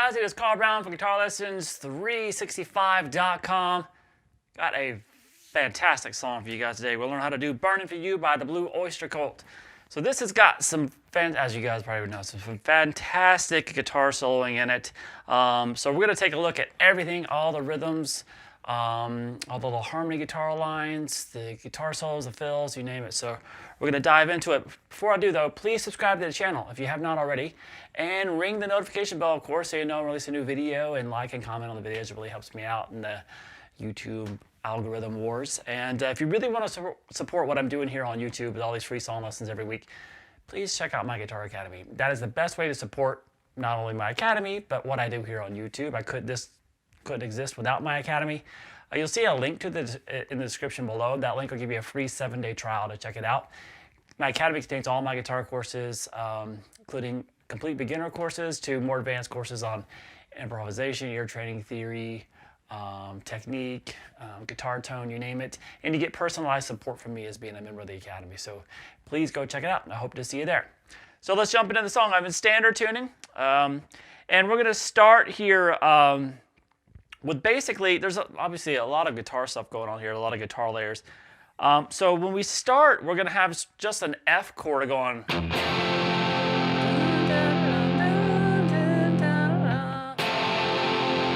guys, it is Carl Brown from GuitarLessons365.com. Got a fantastic song for you guys today. We'll learn how to do Burnin' for You by the Blue Oyster Cult. So this has got some, as you guys probably know, some fantastic guitar soloing in it. So we're going to take a look at everything, all the rhythms, all the little harmony guitar lines, the guitar solos, the fills, you name it. So we're going to dive into it. Before I do though, please subscribe to the channel if you have not already, and ring the notification bell, of course, so you know when I release a new video, and like and comment on the videos. It really helps me out in the YouTube algorithm wars. And if you really want to support what I'm doing here on YouTube with all these free song lessons every week, please check out my Guitar Academy. That is the best way to support not only my academy, but what I do here on YouTube. This couldn't exist without my academy. You'll see a link to in the description below. That link will give you a free 7-day trial to check it out. My academy contains all my guitar courses, including complete beginner courses to more advanced courses on improvisation, ear training theory, technique, guitar tone, you name it. And you get personalized support from me as being a member of the academy. So please go check it out, and I hope to see you there. So let's jump into the song. I'm in standard tuning, and we're going to start here with basically, there's obviously a lot of guitar stuff going on here, a lot of guitar layers. So when we start, we're going to have just an F chord going.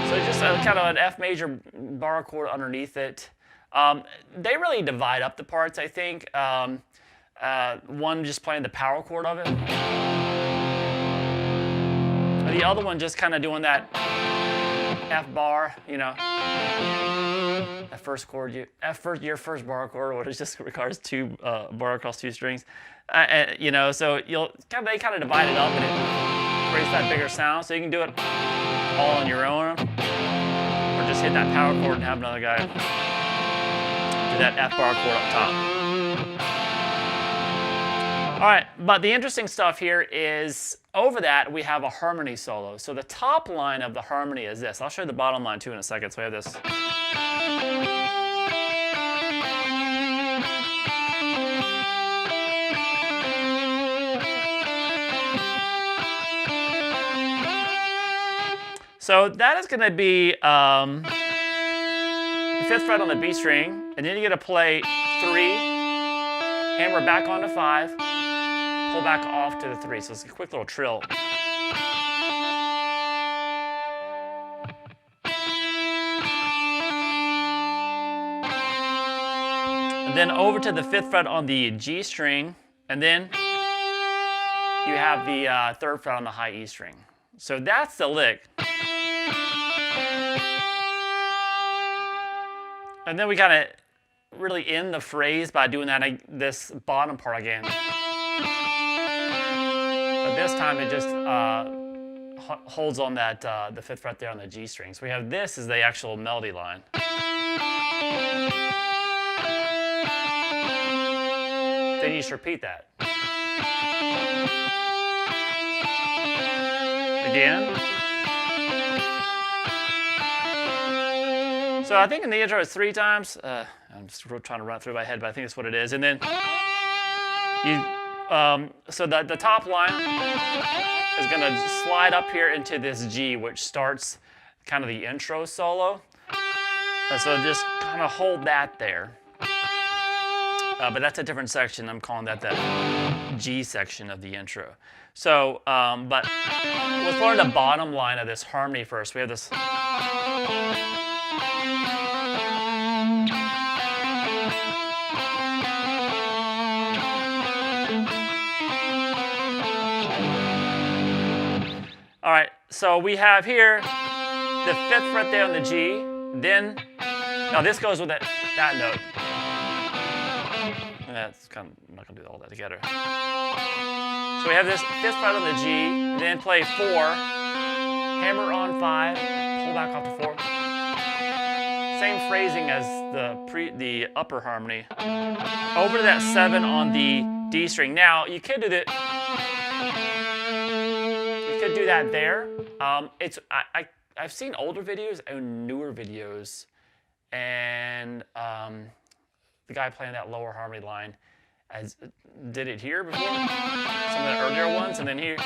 So just kind of an F major bar chord underneath it. They really divide up the parts, I think. One just playing the power chord of it. The other one just kind of doing that F bar, you know. That first chord, your first bar chord, which just requires two bar across two strings. You know, so they kind of divide it up, and it creates that bigger sound. So you can do it all on your own, or just hit that power chord and have another guy do that F bar chord up top. All right, but the interesting stuff here is over that we have a harmony solo. So the top line of the harmony is this. I'll show you the bottom line too in a second. So we have this. So that is going to be the 5th fret on the B string, and then you're going to play 3, hammer back onto 5, pull back off to the 3. So it's a quick little trill. And then over to the 5th fret on the G string, and then you have the 3rd fret on the high E string. So that's the lick. And then we kind of really end the phrase by doing this bottom part again. But this time it just holds on that the 5th fret there on the G string. So we have this as the actual melody line. Then you just repeat that. Again. So I think in the intro it's 3 times. I'm just trying to run it through my head, but I think that's what it is. And then so the top line is going to slide up here into this G, which starts kind of the intro solo. And so just kind of hold that there. But that's a different section. I'm calling that the G section of the intro. So, but let's learn the bottom line of this harmony first. We have this. All right, so we have here the 5th fret there on the G. Then, now this goes with that note. That's kind of, I'm not going to do all that together. So we have this 5th fret on the G, then play 4, hammer on 5, pull back off to 4. Same phrasing as the upper harmony. Over to that 7 on the D string. Now you could do that. You could do that there. I've seen older videos and newer videos, and the guy playing that lower harmony line did it here before, some of the earlier ones, and then here.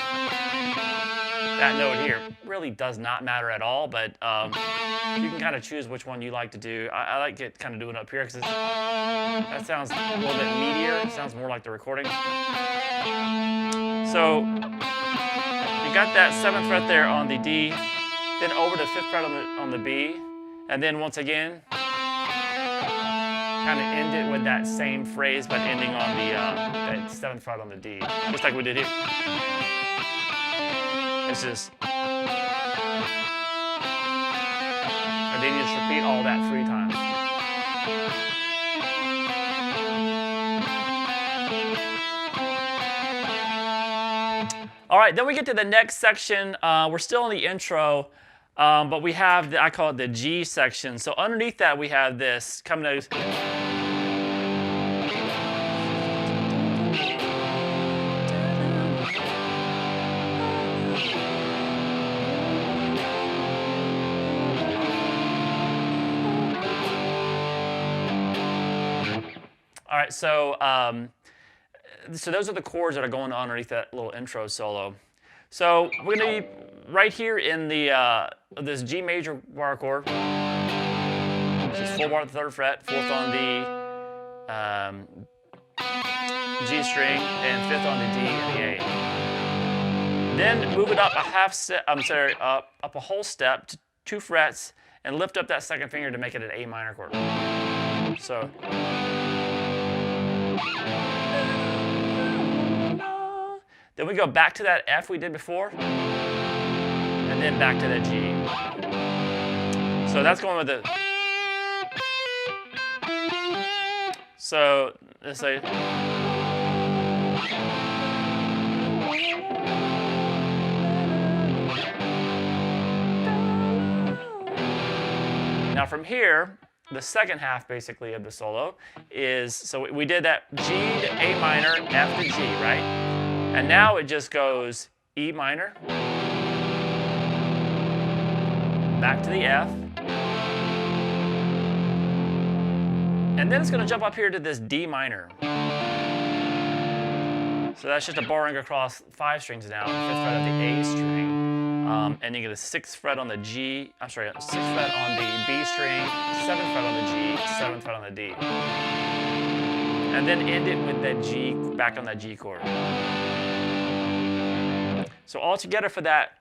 that note here. Really does not matter at all, but you can kind of choose which one you like to do. I like it kind of doing it up here because that sounds a little bit meatier. It sounds more like the recording. So you got that 7th fret there on the D, then over to 5th fret on the B, and then once again, kind of end it with that same phrase, but ending on the that 7th fret on the D, just like we did here. It's just, and then you just repeat all that 3 times. All right, then we get to the next section. We're still in the intro, but we have, I call it the G section. So underneath that, we have this coming out. All right, so those are the chords that are going on underneath that little intro solo. So we're going to be right here in the this G major bar chord. This is 4 bar at the 3rd fret, 4th on the G string, and 5th on the D and the A. Then move it up a half step. Up a whole step to 2 frets, and lift up that 2nd finger to make it an A minor chord. So. Then we go back to that F we did before, and then back to that G. So that's going with the. So let's say. Now from here, the 2nd half basically of the solo is, so we did that G to A minor, F to G, right? And now it just goes E minor, back to the F, and then it's going to jump up here to this D minor. So that's just a barring across 5 strings now, 5th fret of the A string, and you get a 6th fret on the G, 6th fret on the B string, 7th fret on the G, 7th fret on the D. And then end it with that G, back on that G chord. So all together for that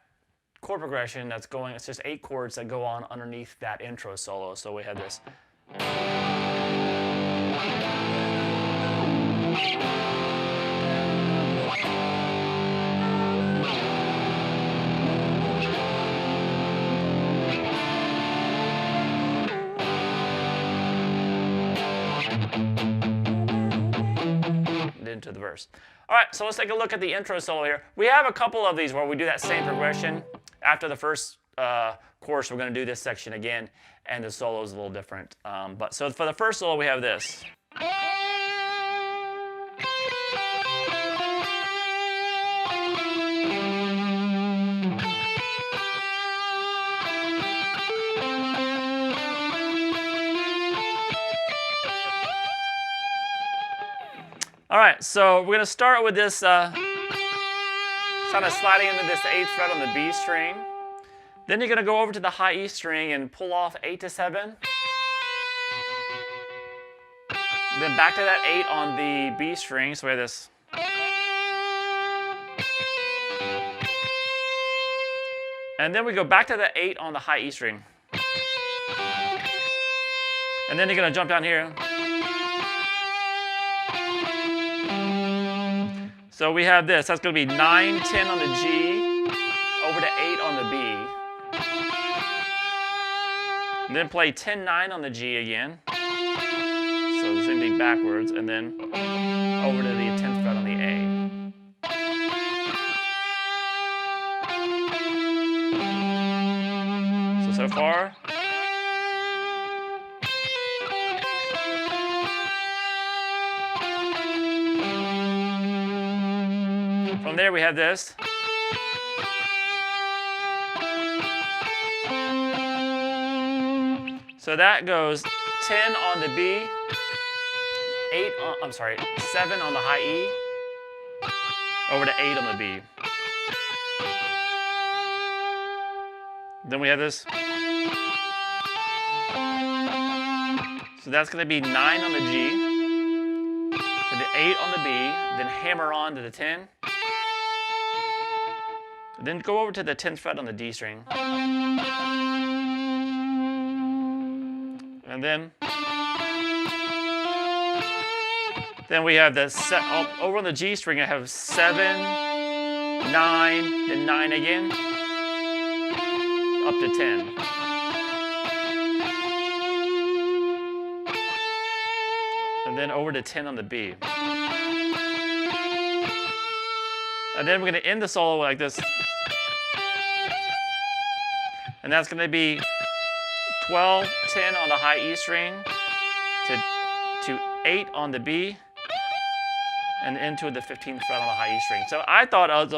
chord progression that's going, it's just 8 chords that go on underneath that intro solo. So we have this. Into the verse. All right, so let's take a look at the intro solo here. We have a couple of these where we do that same progression. After the first chorus, we're going to do this section again, and the solo is a little different. But so for the first solo, we have this. All right, so we're going to start with this kind of sliding into this 8th fret on the B string. Then you're going to go over to the high E string and pull off 8 to 7. Then back to that 8 on the B string, so we have this. And then we go back to the 8 on the high E string. And then you're going to jump down here. So we have this. That's going to be 9, 10 on the G, over to 8 on the B. And then play 10, 9 on the G again. So the same thing backwards, and then over to the 10th fret on the A. So far. From there we have this. So that goes 10 on the B, 7 on the high E, over to 8 on the B. Then we have this. So that's going to be 9 on the G, to the 8 on the B, then hammer on to the 10. Then go over to the 10th fret on the D string. And then we have the over on the G string. I have 7, 9, then 9 again, up to 10. And then over to 10 on the B. And then we're going to end the solo like this. And that's going to be 12, 10 on the high E string, to 8 on the B, and into the 15th fret on the high E string. So I thought I was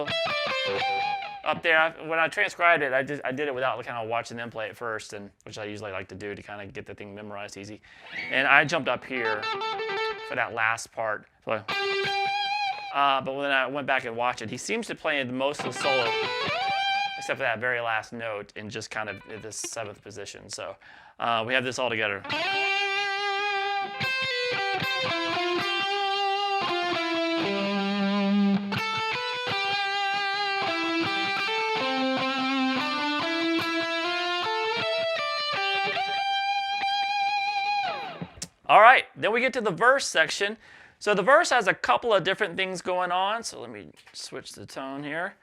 up there. When I transcribed it, I did it without kind of watching them play it first, which I usually like to do to kind of get the thing memorized easy. And I jumped up here for that last part. So, but when I went back and watched it, he seems to play most of the solo, except for that very last note, in just kind of this 7th position. So we have this all together. All right, then we get to the verse section. So the verse has a couple of different things going on. So let me switch the tone here.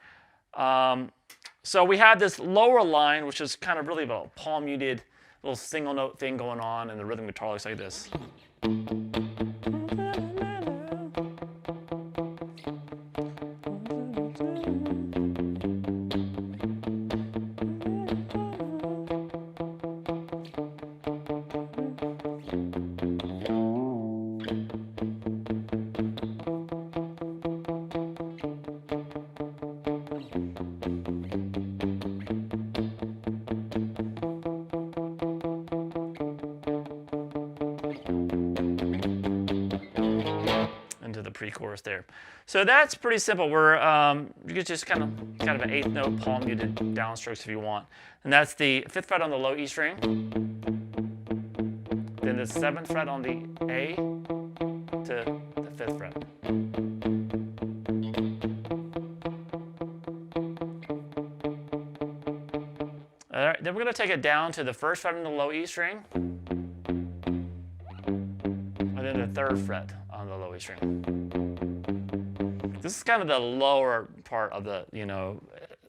So we have this lower line, which is kind of really a palm muted little single note thing going on, and the rhythm guitar looks like this. Pre-chorus there. So that's pretty simple. You get just kind of an 8th note palm muted downstrokes if you want. And that's the 5th fret on the low E string. Then the 7th fret on the A to the 5th fret. All right, then we're going to take it down to the 1st fret on the low E string. And then the 3rd fret on the low E string. This is kind of the lower part of the,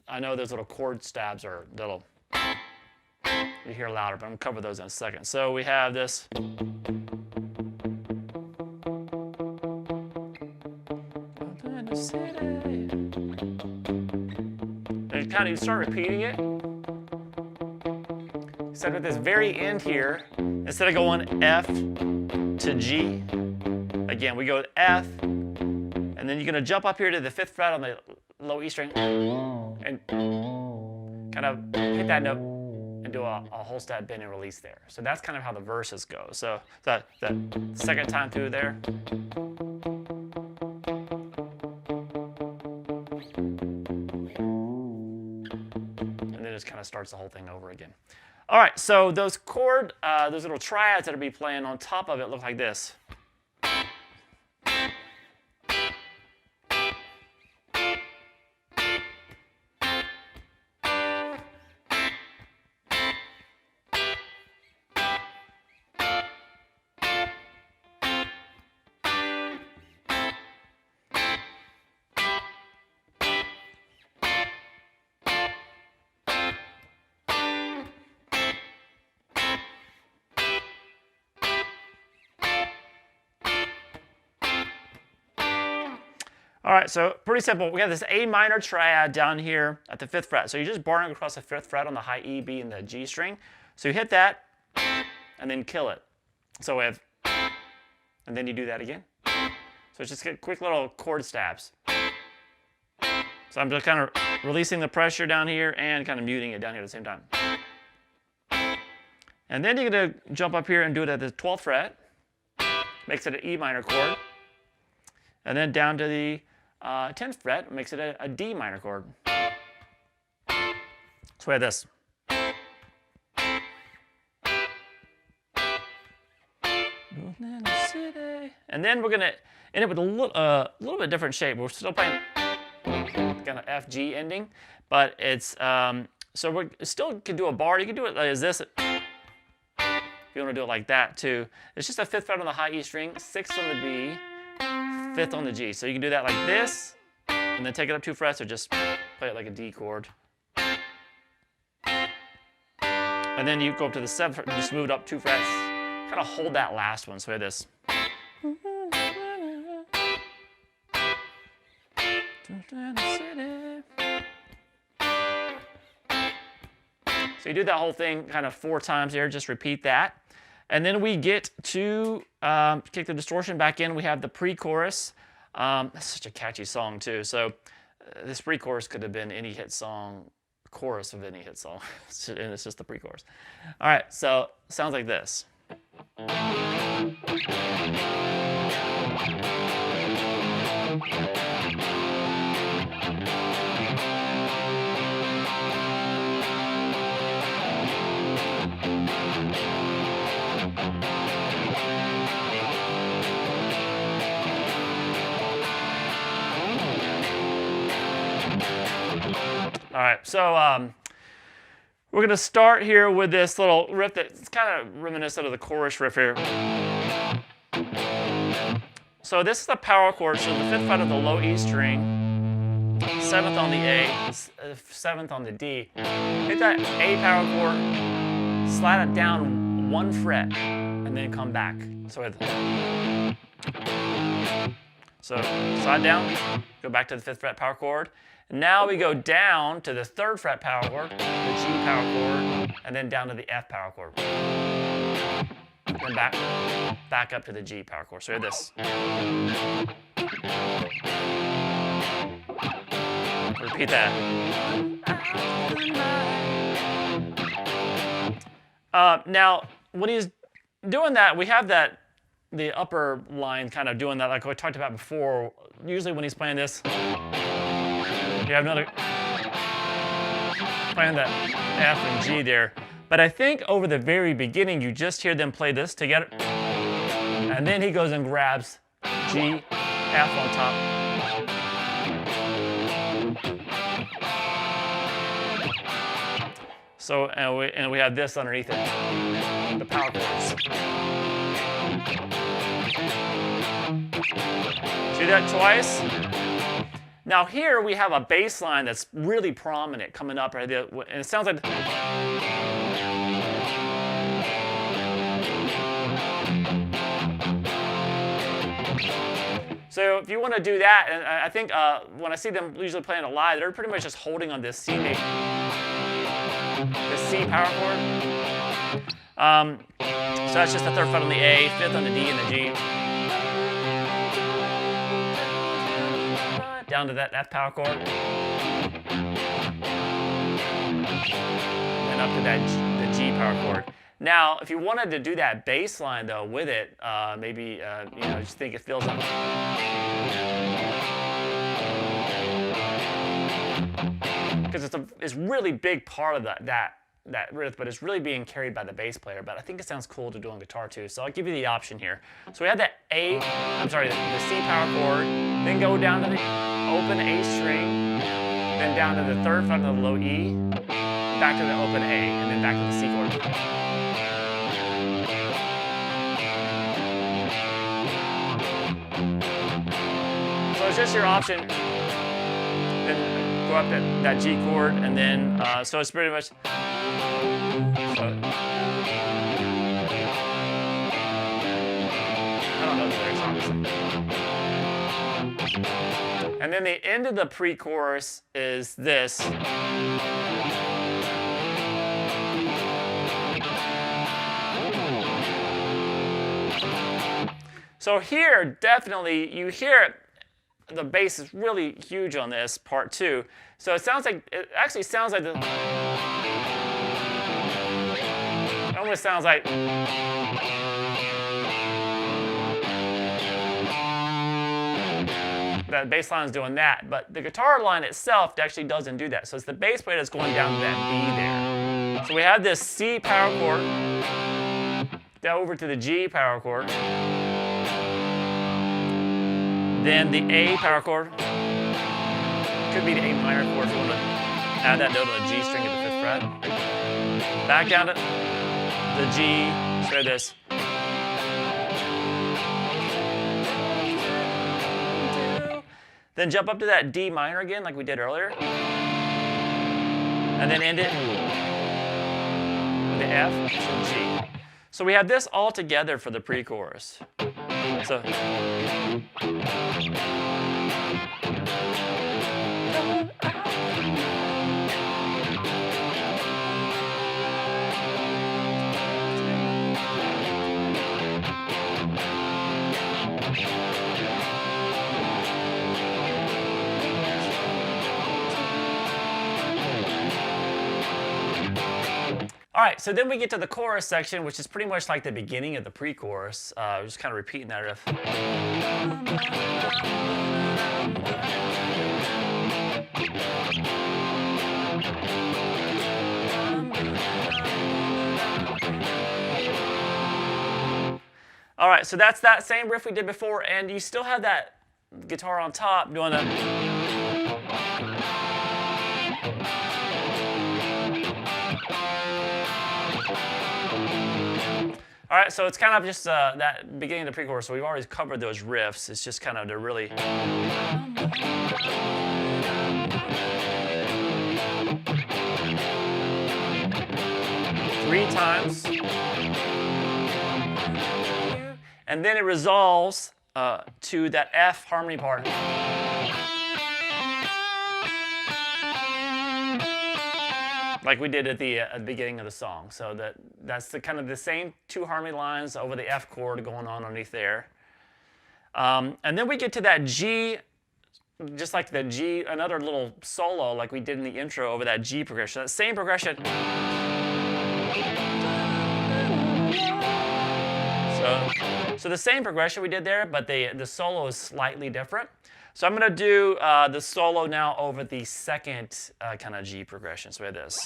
I know those little chord stabs are little, you hear louder, but I'm going to cover those in a second. So we have this. And kind of you start repeating it. Except at this very end here, instead of going F to G, again, we go F, and then you're going to jump up here to the 5th fret on the low E string and kind of hit that note and do a whole step bend and release there. So that's kind of how the verses go. So the second time through there. And then it just kind of starts the whole thing over again. All right, so those little triads that will be playing on top of it look like this. All right, so pretty simple. We have this A minor triad down here at the 5th fret. So you're just barring across the 5th fret on the high E, B, and the G string. So you hit that, and then kill it. So we have, and then you do that again. So it's just quick little chord stabs. So I'm just kind of releasing the pressure down here and kind of muting it down here at the same time. And then you're going to jump up here and do it at the 12th fret. Makes it an E minor chord. And then down to the 10th fret makes it a D minor chord. So we have this. city. And then we're gonna end it with a little bit different shape. We're still playing kind of F G ending, but it's so we still can do a bar. You can do it as this. If you want to do it like that too, it's just a 5th fret on the high E string, 6th on the B, 5th on the G. So you can do that like this, and then take it up 2 frets, or just play it like a D chord. And then you go up to the 7th fret, just move it up 2 frets. Kind of hold that last one. So we have this. So you do that whole thing kind of 4 times here. Just repeat that. And then we get to kick the distortion back in. We have the pre-chorus. That's such a catchy song too. So this pre-chorus could have been any hit song, chorus of any hit song, and it's just the pre-chorus. All right, so it sounds like this. All right, so we're going to start here with this little riff that's kind of reminiscent of the chorus riff here. So this is the power chord, so the 5th fret of the low E string, 7th on the A, 7th on the D. Hit that A power chord, slide it down 1 fret, and then come back. So slide down, go back to the 5th fret power chord. Now we go down to the 3rd fret power chord, the G power chord, and then down to the F power chord. Then back up to the G power chord. So we have this. Repeat that. Now, when he's doing that, we have the upper line kind of doing that like we talked about before. Usually when he's playing this, you have another playing that F and G there. But I think over the very beginning, you just hear them play this together. And then he goes and grabs G, F on top. So, and we have this underneath it, the power chords. See that twice? Now here we have a bass line that's really prominent coming up right there, and it sounds like. So if you want to do that, and I think when I see them usually playing it live, they're pretty much just holding on this C power chord. So that's just the 3rd fret on the A, 5th on the D and the G. Down to that F power chord, and up to the G power chord. Now, if you wanted to do that bass line though with it, maybe just think it feels like. Because it's really big part of that riff, but it's really being carried by the bass player. But I think it sounds cool to do on guitar too. So I'll give you the option here. So we have the C power chord, then go down to the open A string, then down to the 3rd fret of the low E, back to the open A, and then back to the C chord. So it's just your option. Then go up to that G chord, and then so it's pretty much. I don't know the lyrics, honestly. And then the end of the pre-chorus is this. So here, definitely, you hear it. The bass is really huge on this part too. So it actually sounds like it almost sounds like that bass line is doing that, but the guitar line itself actually doesn't do that. So it's the bass player that's going down to that B there. So we have this C power chord, down over to the G power chord, Then the A power chord. Could be the A minor chord if you want to add that note on the G string at the 5th fret. Back down to the G, so this. Then jump up to that D minor again like we did earlier. And then end it with the F to G. So we have this all together for the pre-chorus. So. All right, so then we get to the chorus section, which is pretty much like the beginning of the pre-chorus. Just kind of repeating that riff. All right, so that's that same riff we did before, and you still have that guitar on top doing the. All right, so it's kind of just that beginning of the pre-chorus. So we've already covered those riffs. It's just kind of to really. 3 times. And then it resolves to that F harmony part. Like we did at the beginning of the song. So that's the kind of the same 2 harmony lines over the F chord going on underneath there. And then we get to that G, just like the G, another little solo like we did in the intro over that G progression. That same progression. So the same progression we did there, but the solo is slightly different. So I'm going to do the solo now over the second kind of G progression. So we have this.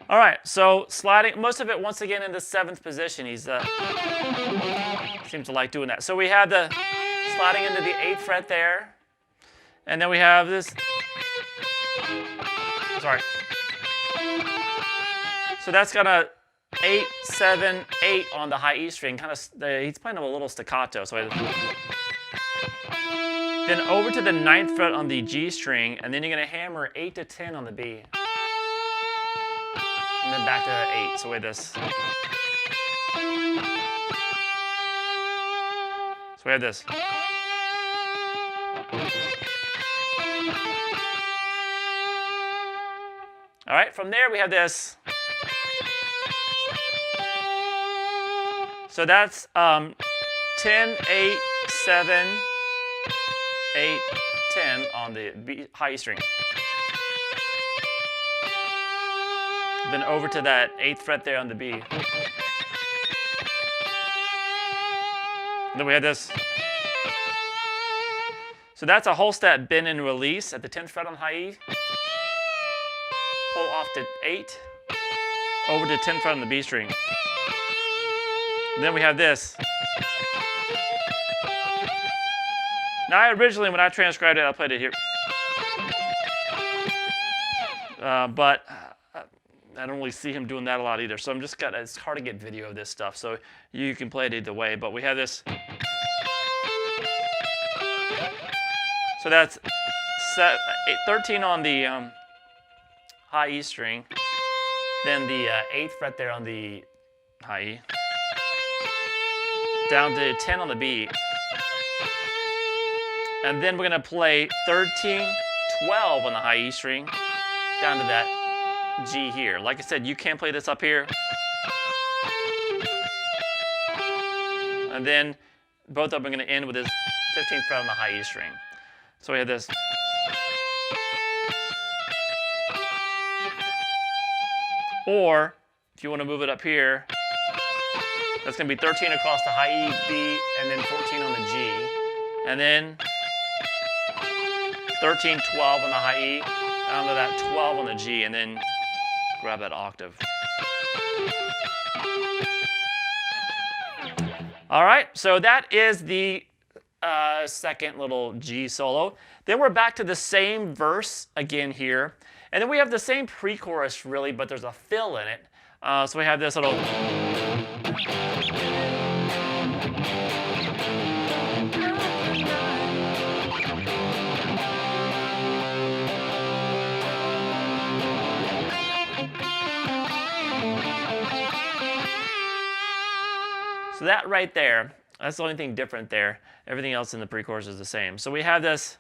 All right, so sliding, most of it once again in the 7th position. He's seems to like doing that. So we have the sliding into the 8th fret there, and then we have this. Sorry. So that's gonna 8, 7, 8 on the high E string. Kind of, he's playing a little staccato. So then over to the 9th fret on the G string, and then you're gonna hammer 8 to 10 on the B. And then back to 8, so with this. So we have this. All right, from there we have this. So that's 10, 8, 7, 8, 10 on the B, high E string. Then over to that 8th fret there on the B. And then we had this. So that's a whole step bend and release at the 10th fret on high E. Pull off to 8. Over to 10th fret on the B string. And then we have this. Now originally when I transcribed it, I played it here. But I don't really see him doing that a lot either. So I'm just it's hard to get video of this stuff. So you can play it either way. But we have this. So that's 13 on the high E string. Then the 8th fret there on the high E. Down to 10 on the B. And then we're going to play 13, 12 on the high E string. Down to that G here. Like I said, you can play this up here. And then both of them are going to end with this 15th fret on the high E string. So we have this. Or if you want to move it up here, that's going to be 13 across the high E, B, and then 14 on the G. and then 13, 12 on the high E, down to that 12 on the G, and then grab that octave. All right, so that is the second little G solo. Then we're back to the same verse again here. And then we have the same pre-chorus really, but there's a fill in it. So we have this little... So that right there, that's the only thing different there. Everything else in the pre-chorus is the same. So we have this.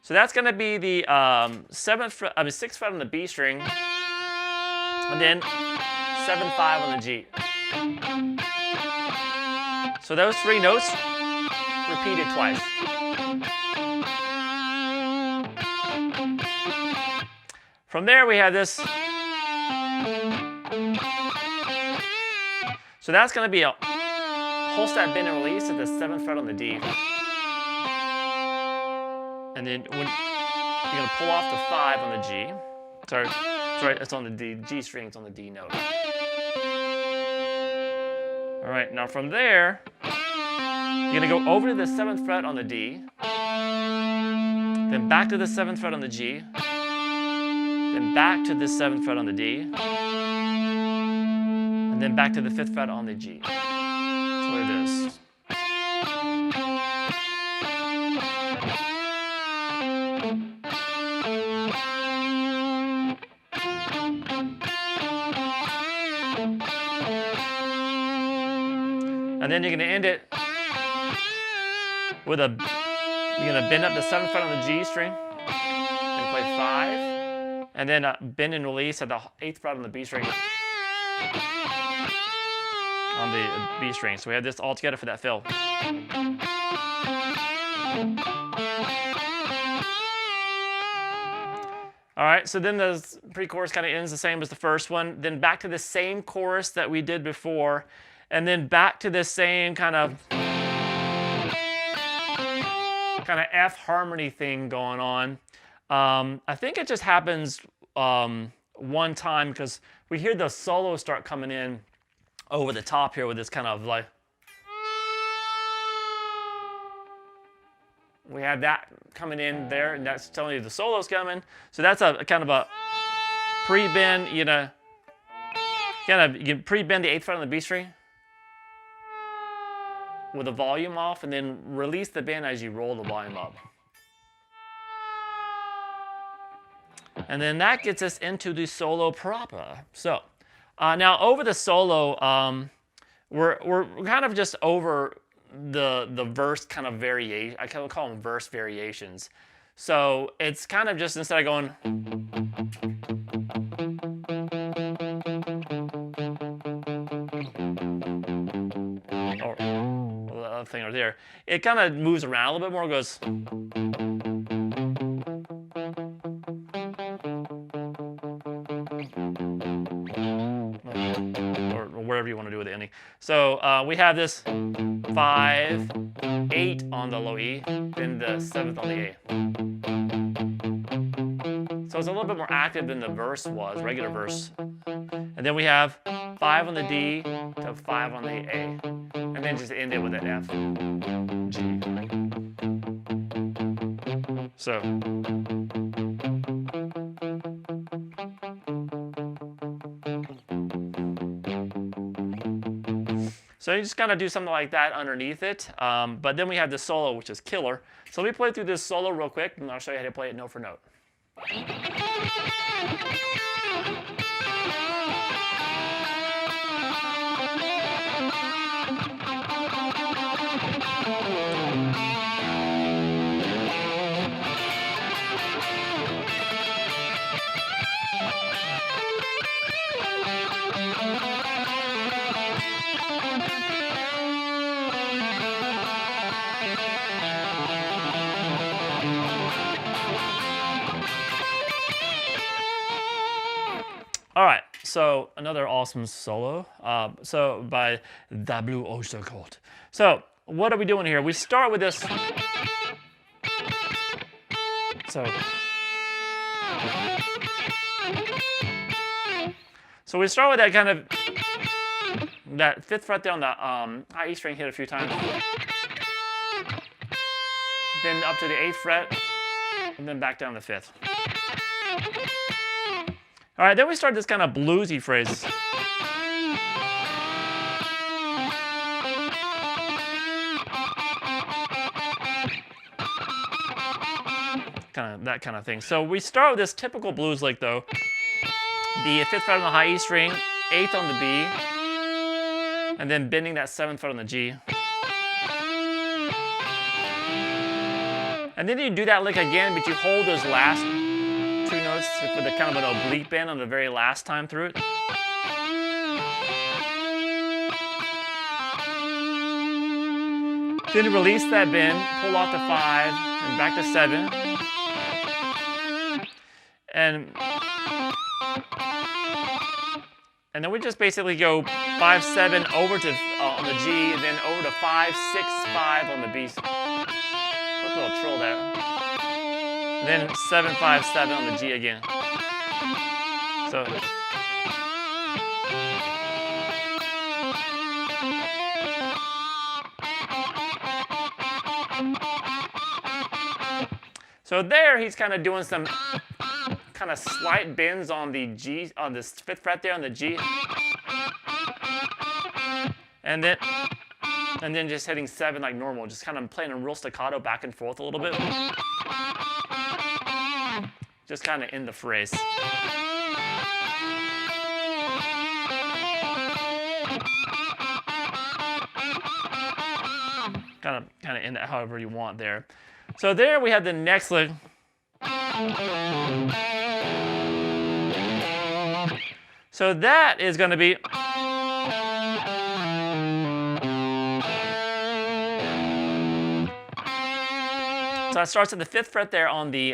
So that's going to be the 6th fret on the B string, and then 7/5 on the G. So those three notes repeated twice. From there we have this. So that's going to be a whole step bend and release at the 7th fret on the D. And then when you're going to pull off the 5 on the G. Sorry, it's on the D. G string, it's on the D note. All right, now from there, you're going to go over to the 7th fret on the D, then back to the 7th fret on the G, then back to the 7th fret on the D, and then back to the 5th fret on the G. That's what it is. And then you're going to end it with you're going to bend up the 7th fret on the G string and play 5, and then bend and release at the 8th fret on the B string on the B string. So we have this all together for that fill. All right, so then the pre-chorus kind of ends the same as the first one. Then back to the same chorus that we did before, and then back to this same kind of F harmony thing going on. I think it just happens one time because we hear the solo start coming in over the top here with this kind of like... We have that coming in there, and that's telling you the solo's coming. So that's a kind of a pre-bend, you pre-bend the 8th fret on the B string with the volume off, and then release the bend as you roll the volume up. And then that gets us into the solo proper. So now over the solo, we're kind of just over the verse kind of variation. I kind of call them verse variations. So it's kind of just, instead of going or the other thing over there, it kind of moves around a little bit more. It goes or whatever you want to do with the ending. So we have this 5, 8 on the low E, then the 7th on the A. So it's a little bit more active than the verse was, regular verse. And then we have 5 on the D to 5 on the A. And then just end it with an F, G. So. So you just kind of do something like that underneath it. But then we have the solo, which is killer. So let me play through this solo real quick, and I'll show you how to play it note for note. All right, so another awesome solo. So by the Blue Oyster Cult. So what are we doing here? We start with this. So we start with that kind of that 5th fret there on the high E string, hit a few times. Then up to the 8th fret, and then back down to the 5th. All right, then we start this kind of bluesy phrase. That kind of thing. So we start with this typical blues lick though. The 5th fret on the high E string, 8th on the B, and then bending that 7th fret on the G. And then you do that lick again, but you hold those last 2 notes with a kind of an oblique bend on the very last time through it. Then release that bend, pull off to 5, and back to 7. And then we just basically go 5, 7 over to on the G, and then over to 5, 6, 5 on the B. Quick little trill there. And then 7, 5, 7 on the G again. So there he's kind of doing some kind of slight bends on the G, on this 5th fret there on the G. And then just hitting 7 like normal, just kind of playing a real staccato back and forth a little bit. Just kind of in the phrase. Kind of in that however you want there. So there we have the next lick. So that is going to be so it starts at the 5th fret there on the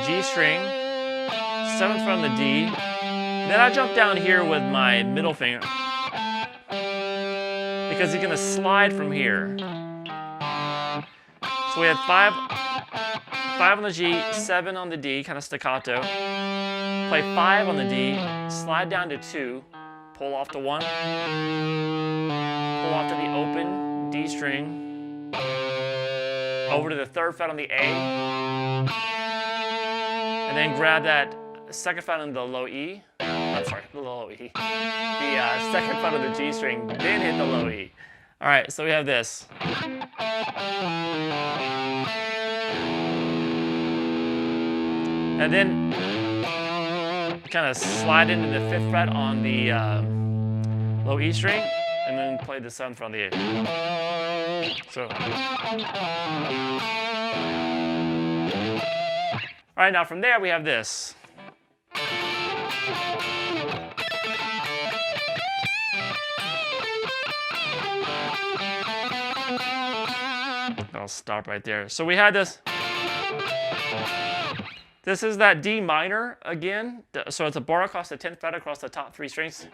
G string, 7th fret on the D. Then I jump down here with my middle finger because you're going to slide from here. So we had 5 on the G, 7 on the D, kind of staccato. Play 5 on the D, slide down to 2, pull off to 1, pull off to the open D string, over to the 3rd fret on the A, and then grab that 2nd fret on the low E, the 2nd fret on the G string, then hit the low E. All right, so we have this. And then kind of slide into the 5th fret on the low E string, and then play the 7th fret on the A. So, all right, now from there we have this. I'll stop right there. So we had this. This is that D minor again. So it's a bar across the 10th fret across the top 3 strings.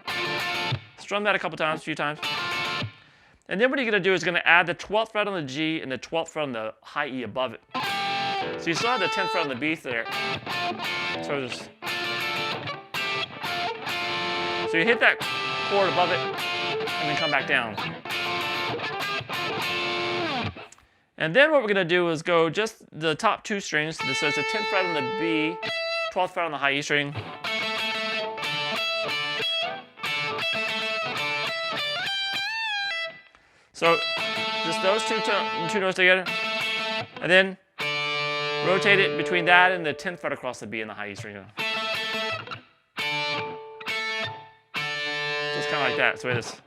Strum that a few times. And then what you're going to do is going to add the 12th fret on the G and the 12th fret on the high E above it. So you still have the 10th fret on the B there. So you hit that chord above it and then come back down. And then what we're going to do is go just the top 2 strings. So it's a 10th fret on the B, 12th fret on the high E string. So just those two notes together. And then rotate it between that and the 10th fret across the B and the high E string. Just kind of like that. So it is.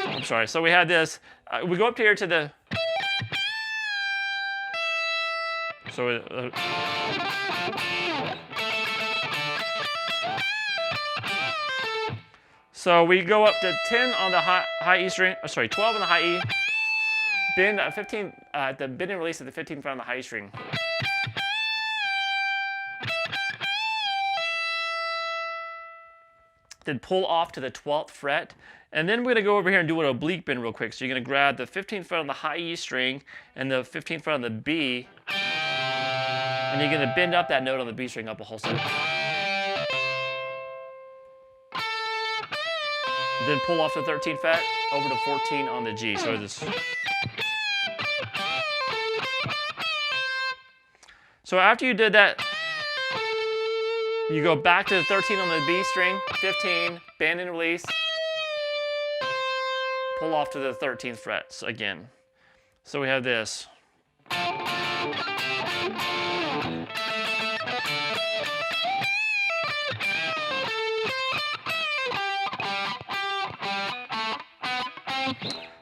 I'm sorry. So we had this. We go up here to the. So we go up to 10 on the high E string. 12 on the high E. Bend 15. The bend and release at the 15th fret on the high E string. then pull off to the 12th fret. And then we're going to go over here and do an oblique bend real quick. So you're going to grab the 15th fret on the high E string and the 15th fret on the B. And you're going to bend up that note on the B string up a whole step. Then pull off the 13th fret over to 14 on the G. So this. So after you did that, you go back to the 13 on the B string, 15, bend and release. Pull off to the 13th fret again. So we have this.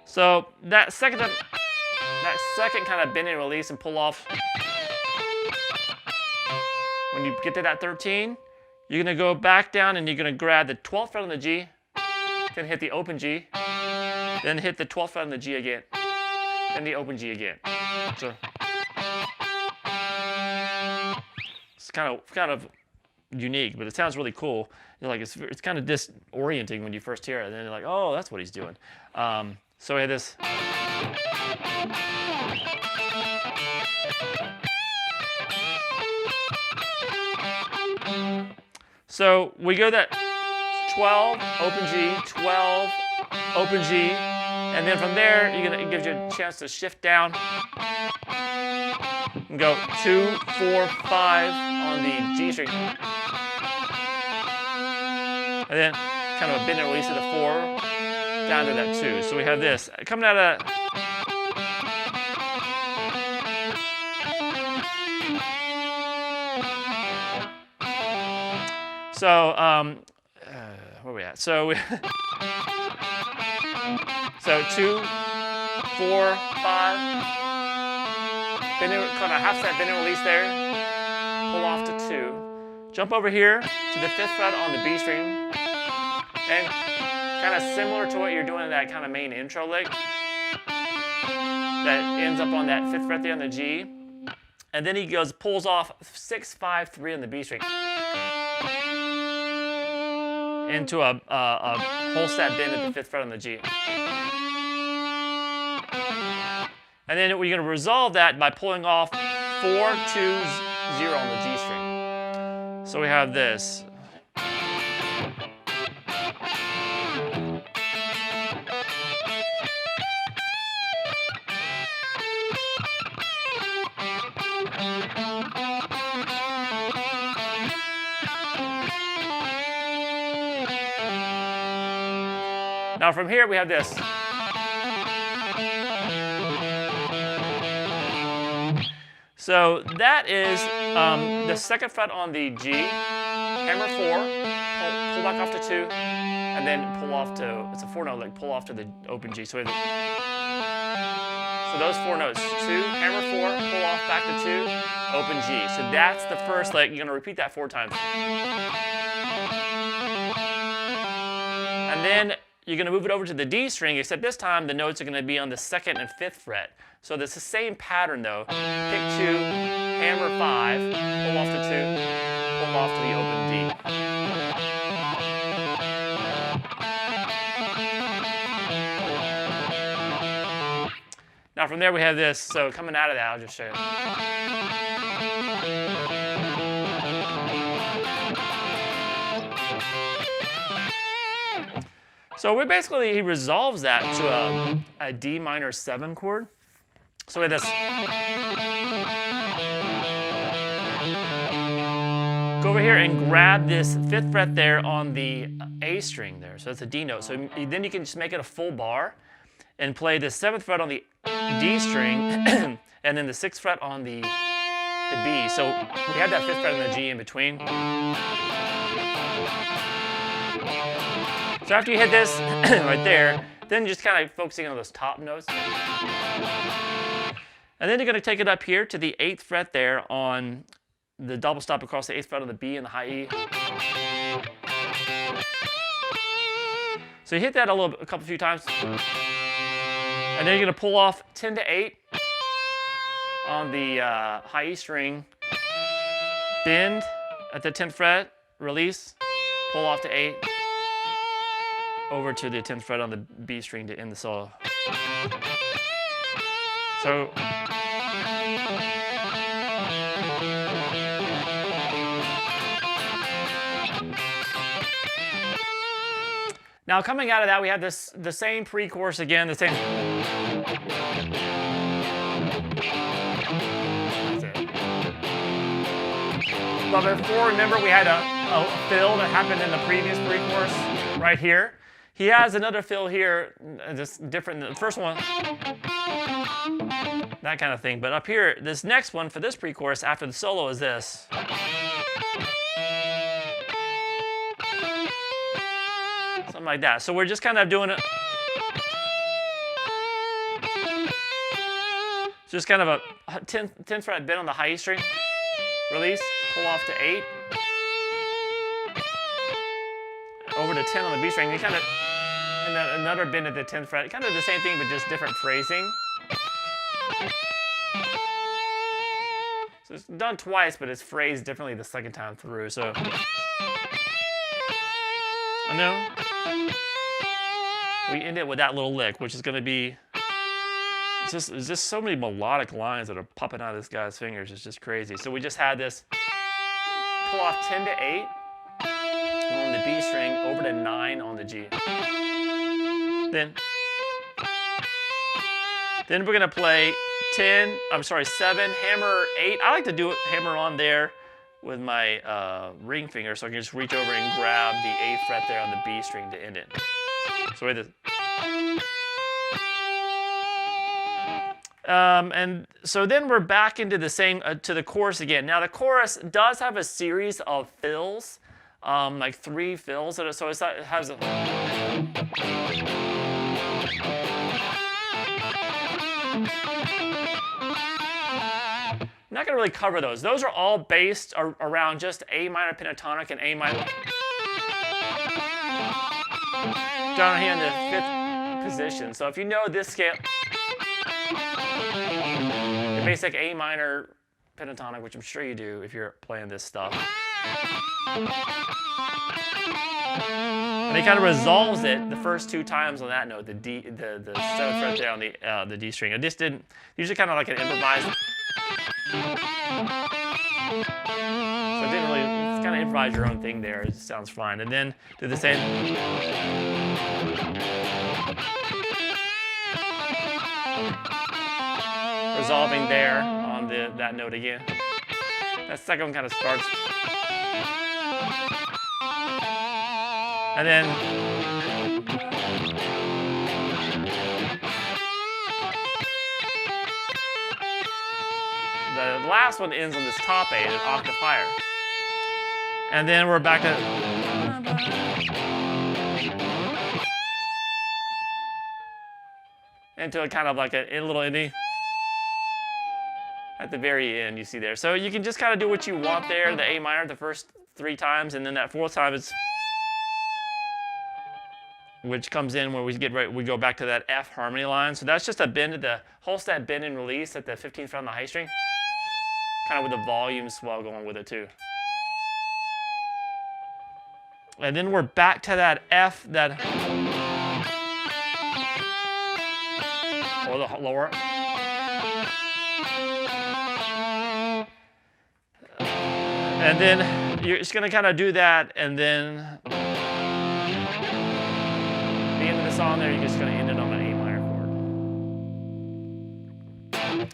So that second kind of bend and release and pull off. When you get to that 13, you're going to go back down and you're going to grab the 12th fret on the G, then hit the open G, then hit the 12th fret on the G again, then the open G again. So it's kind of unique, but it sounds really cool. You're like it's kind of disorienting when you first hear it, and then you're like, oh, that's what he's doing. So we have this. So we go that 12, open G, 12, open G, and then from there, it gives you a chance to shift down and go 2, 4, 5 on the G string. And then kind of a bend and release of the 4 down to that 2. So we have this coming out of. So where are we at? So 2, 4, 5. Bend and, kind of half step bend and release there. Pull off to 2. Jump over here to the 5th fret on the B string. And kind of similar to what you're doing in that kind of main intro lick. That ends up on that 5th fret there on the G. And then he pulls off 6, 5, 3 on the B string. Into a whole step bend at the 5th fret on the G. And then we're going to resolve that by pulling off 4, 2, 0 on the G string. So we have this. Now from here we have this. So that is the 2nd fret on the G, hammer 4, pull back off to 2, and then pull off to, it's a 4-note lick, pull off to the open G. So those 4 notes, 2, hammer 4, pull off back to 2, open G. So that's the first lick. You're going to repeat that 4 times. And then you're going to move it over to the D string, except this time the notes are going to be on the 2nd and 5th fret. So it's the same pattern though. Pick 2, hammer 5, pull off to 2, pull off to the open D. Now from there we have this. So coming out of that, I'll just show you. So he resolves that to a D minor 7 chord. So we have this. Go over here and grab this 5th fret there on the A string there. So that's a D note. So then you can just make it a full bar and play the 7th fret on the D string and then the 6th fret on the B. So we have that 5th fret and the G in between. So after you hit this right there, then just kind of focusing on those top notes. And then you're going to take it up here to the 8th fret there on the double stop across the 8th fret on the B and the high E. So you hit that a few times. And then you're going to pull off 10 to 8 on the high E string. Bend at the 10th fret, release, pull off to 8. over to the 10th fret on the B string to end the solo. So now coming out of that, we have the same pre-chorus again, the same. That's it. But before, remember we had a fill that happened in the previous pre-chorus right here. He has another fill here, just different than the first one. That kind of thing. But up here, this next one for this pre-chorus after the solo is this. Something like that. So we're just kind of doing it. Just kind of a 10th fret bend on the high E string. Release, pull off to 8. Over to 10 on the B string. And kind of another bend at the 10th fret. Kind of the same thing, but just different phrasing. So it's done twice, but it's phrased differently the second time through. So, and then we end it with that little lick, which is going to be. It's just so many melodic lines that are popping out of this guy's fingers. It's just crazy. So we just had this pull off 10 to 8 on the B string, over to 9 on the G. Then we're going to play 7, hammer 8. I like to do it hammer on there with my ring finger, so I can just reach over and grab the 8th fret there on the B string to end it. So we have this. And so then we're back into the same, to the chorus again. Now the chorus does have a series of fills, like 3 fills. So it has a. I'm not going to really cover those. Those are all based around just A minor pentatonic and A minor. Down here in the 5th position. So if you know this scale, the basic A minor pentatonic, which I'm sure you do if you're playing this stuff. And he kind of resolves it the first 2 times on that note, the 7th fret there on the D string. I just didn't, usually kind of like an improvised. So it didn't really, it's kind of improvise your own thing there. It just sounds fine. And then do the same. Resolving there on that note again. That second one kind of starts. And then the last one ends on this top A, an octave higher. And then we're back to into a kind of like a little indie. At the very end, you see there. So you can just kind of do what you want there, the A minor, the first 3 times, and then that 4th time is, which comes in where we go back to that F harmony line. So that's just a bend at the Holstead bend and release at the 15th fret on the high string, kind of with the volume swell going with it too. And then we're back to that F, or the lower. And then you're just going to kind of do that, and then the end of the song there, you're just going to end it on an A minor chord.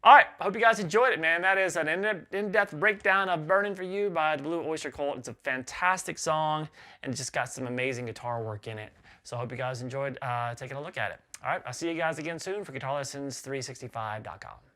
All right, I hope you guys enjoyed it, man. That is an in-depth breakdown of Burnin' For You by the Blue Oyster Cult. It's a fantastic song, and it's just got some amazing guitar work in it. So I hope you guys enjoyed taking a look at it. All right, I'll see you guys again soon for GuitarLessons365.com.